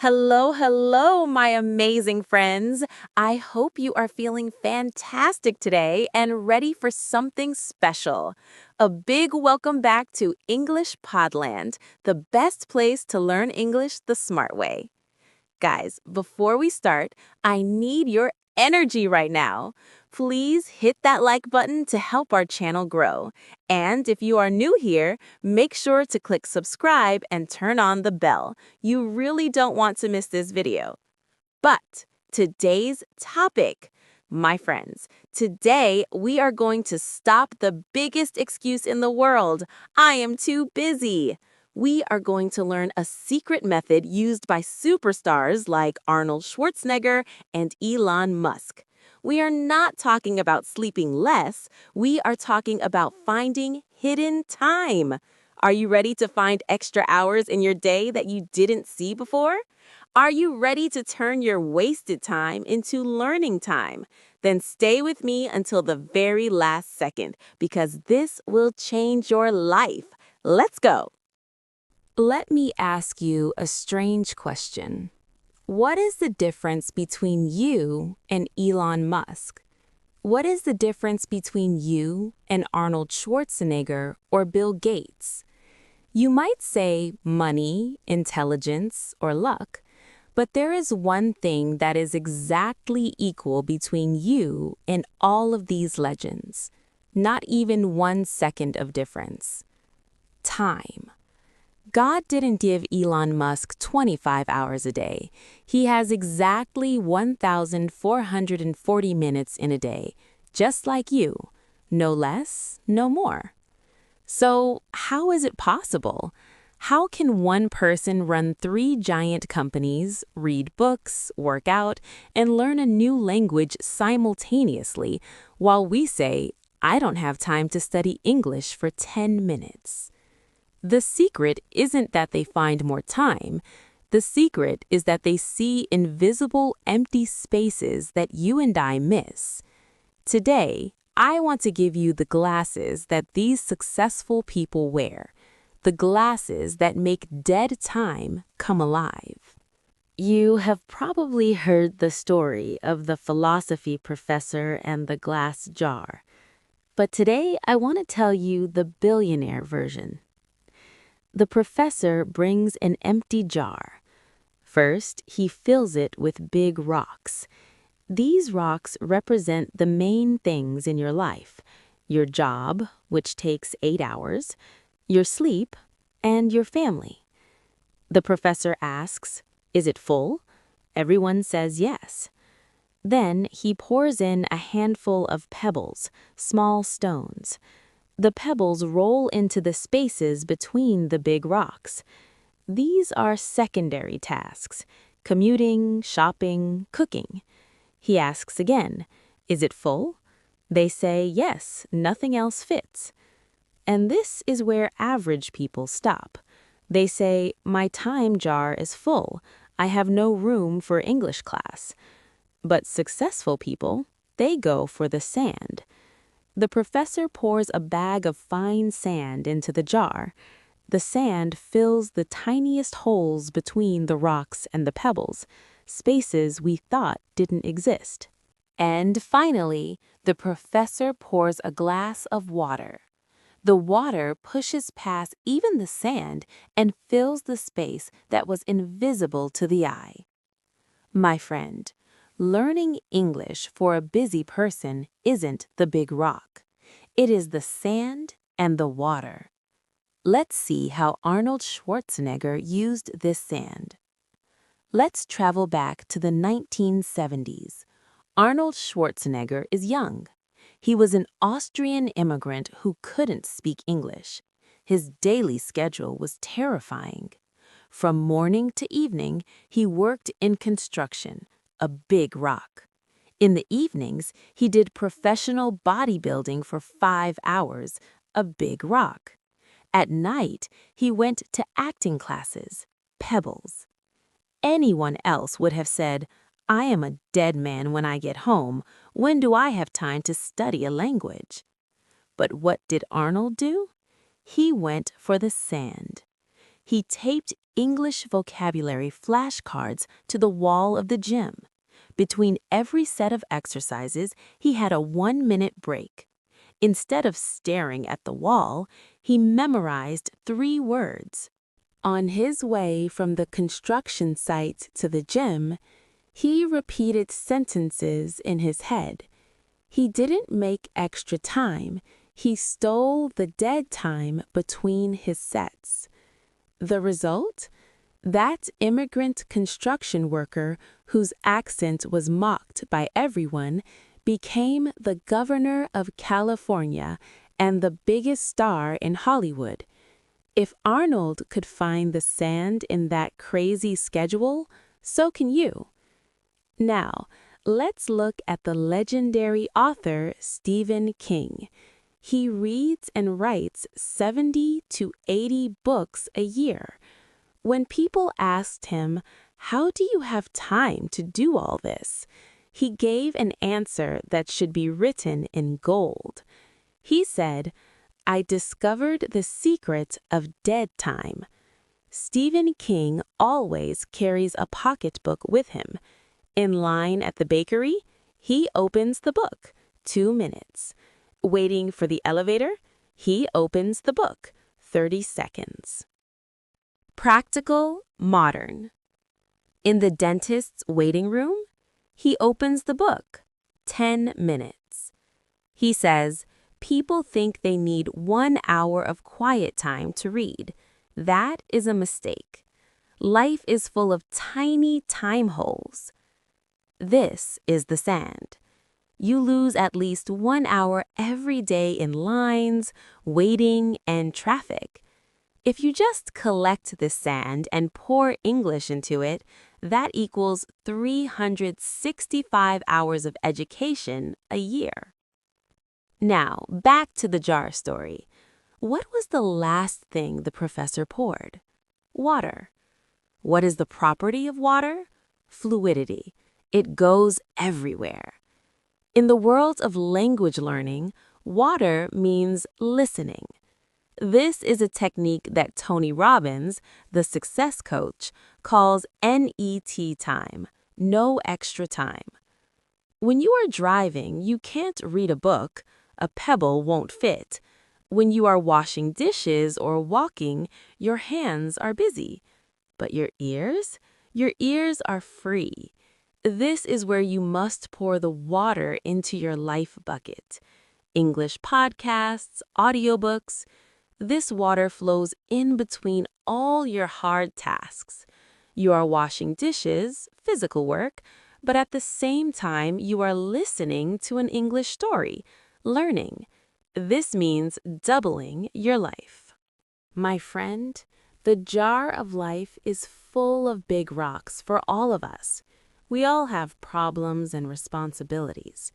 Hello, hello, my amazing friends. I hope you are feeling fantastic today and ready for something special. A big welcome back to English Podland, the best place to learn English the smart way. Guys, before we start, I need your energy right now. Please hit that like button to help our channel grow. And if you are new here, make sure to click subscribe and turn on the bell. You really don't want to miss this video. But today's topic, my friends, today we are going to stop the biggest excuse in the world. I am too busy. We are going to learn a secret method used by superstars like Arnold Schwarzenegger and Elon Musk. We are not talking about sleeping less. We are talking about finding hidden time. Are you ready to find extra hours in your day that you didn't see before? Are you ready to turn your wasted time into learning time? Then stay with me until the very last second because this will change your life. Let's go. Let me ask you a strange question. What is the difference between you and Elon Musk? What is the difference between you and Arnold Schwarzenegger or Bill Gates? You might say money, intelligence, or luck, but there is one thing that is exactly equal between you and all of these legends. Not even 1 second of difference. Time. God didn't give Elon Musk 25 hours a day. He has exactly 1,440 minutes in a day, just like you. No less, no more. So, how is it possible? How can one person run 3 giant companies, read books, work out, and learn a new language simultaneously, while we say, I don't have time to study English for 10 minutes? The secret isn't that they find more time. The secret is that they see invisible empty spaces that you and I miss. Today, I want to give you the glasses that these successful people wear, the glasses that make dead time come alive. You have probably heard the story of the philosophy professor and the glass jar. But today, I want to tell you the billionaire version. The professor brings an empty jar. First, he fills it with big rocks. These rocks represent the main things in your life: your job, which takes 8 hours, your sleep, and your family. The professor asks, "Is it full?" Everyone says yes. Then he pours in a handful of pebbles, small stones. The pebbles roll into the spaces between the big rocks. These are secondary tasks: commuting, shopping, cooking. He asks again, "Is it full?" They say yes, nothing else fits. And this is where average people stop. They say, "My time jar is full. I have no room for English class." But successful people, they go for the sand. The professor pours a bag of fine sand into the jar. The sand fills the tiniest holes between the rocks and the pebbles, spaces we thought didn't exist. And finally, the professor pours a glass of water. The water pushes past even the sand and fills the space that was invisible to the eye. My friend, learning English for a busy person isn't the big rock. It is the sand and the water. Let's see how Arnold Schwarzenegger used this sand. Let's travel back to the 1970s. Arnold Schwarzenegger is young. He was an Austrian immigrant who couldn't speak English. His daily schedule was terrifying. From morning to evening, he worked in construction, a big rock. In the evenings, he did professional bodybuilding for 5 hours, a big rock. At night, he went to acting classes, pebbles. Anyone else would have said, "I am a dead man when I get home. When do I have time to study a language?" But what did Arnold do? He went for the sand. He taped English vocabulary flashcards to the wall of the gym. Between every set of exercises, he had a 1-minute break. Instead of staring at the wall, he memorized 3 words. On his way from the construction site to the gym, he repeated sentences in his head. He didn't make extra time. He stole the dead time between his sets. The result? That immigrant construction worker whose accent was mocked by everyone became the governor of California and the biggest star in Hollywood. If Arnold could find the sand in that crazy schedule, so can you. Now, let's look at the legendary author Stephen King. He reads and writes 70 to 80 books a year. When people asked him, "How do you have time to do all this?" he gave an answer that should be written in gold. He said, "I discovered the secret of dead time." Stephen King always carries a pocketbook with him. In line at the bakery, he opens the book, 2 minutes. Waiting for the elevator, he opens the book, 30 seconds. Practical, modern. In the dentist's waiting room, he opens the book, 10 minutes. He says, "People think they need 1 hour of quiet time to read. That is a mistake. Life is full of tiny time holes." This is the sand. You lose at least 1 hour every day in lines, waiting, and traffic. If you just collect this sand and pour English into it, that equals 365 hours of education a year. Now, back to the jar story. What was the last thing the professor poured? Water. What is the property of water? Fluidity. It goes everywhere. In the world of language learning, water means listening. This is a technique that Tony Robbins, the success coach, calls N.E.T time, no extra time. When you are driving, you can't read a book. A pebble won't fit. When you are washing dishes or walking, your hands are busy. But your ears? Your ears are free. This is where you must pour the water into your life bucket. English podcasts, audiobooks. This water flows in between all your hard tasks. You are washing dishes, physical work, but at the same time you are listening to an English story, learning. This means doubling your life. My friend, the jar of life is full of big rocks for all of us. We all have problems and responsibilities,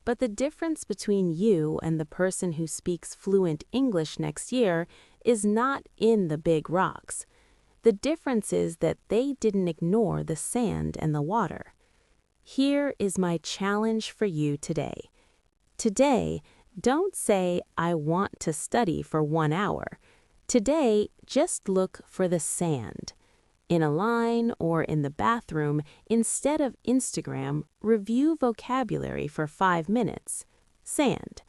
but the difference between you and the person who speaks fluent English next year is not in the big rocks. The difference is that they didn't ignore the sand and the water. Here is my challenge for you today. Today, don't say, "I want to study for 1 hour." Today, just look for the sand. In a line or in the bathroom, instead of Instagram, review vocabulary for 5 minutes. Sand.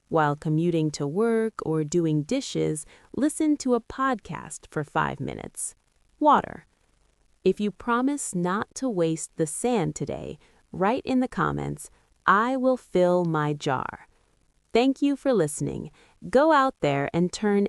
While commuting to work or doing dishes, listen to a podcast for 5 minutes. Water. If you promise not to waste the sand today, write in the comments, "I will fill my jar." Thank you for listening. Go out there and turn